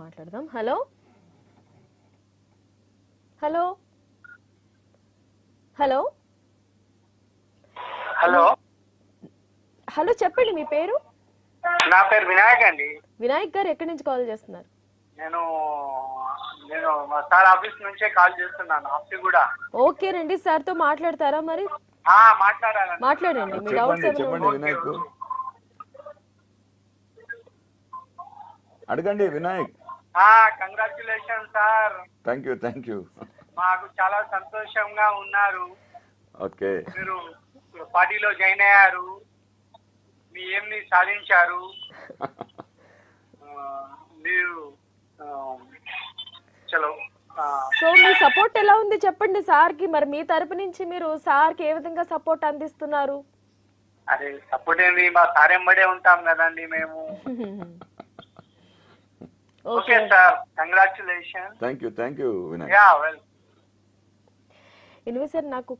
మాట్లాడదాం. Hello hello hello hello hello చెప్పండి, మీ పేరు? నా పేరు వినాయక్ అండి. వినాయక్ గారు ఎక్కడి నుంచి కాల్ చేస్తున్నారు? నేను నేను మా సార్ ఆఫీస్ నుంచే కాల్ చేస్తున్నాను. ఆఫీస్ కూడా ఓకేనండి, సార్ తో మాట్లాడతారా? మరి మాట్లాడాలండి. మాట్లాడండి, మీ డౌట్స్ ఏమైనా చెప్పండి ఉంటే. వినాయక్, అడగండి Vinayak. Congratulation sir. Thank you. మాకు చాలా సంతోషంగా ఉన్నారు. ఓకే, మీరు పార్టీలో జాయిన్ అయ్యారు, మీ ఏమి సాధించారు. మీరు చలో. సో మీ సపోర్ట్ ఎలా ఉంది చెప్పండి సార్ కి. మరి మీ తరపు నుంచి మీరు సార్ కి ఏ విధంగా సపోర్ట్ అందిస్తున్నారు? అరే సపోర్ట్ ఏంది, మా సార్ ఎంబడే ఉంటాం కదండి మేము. Okay sir, congratulation. Thank you Vinayak. Yeah well. Anyway sir, నాకు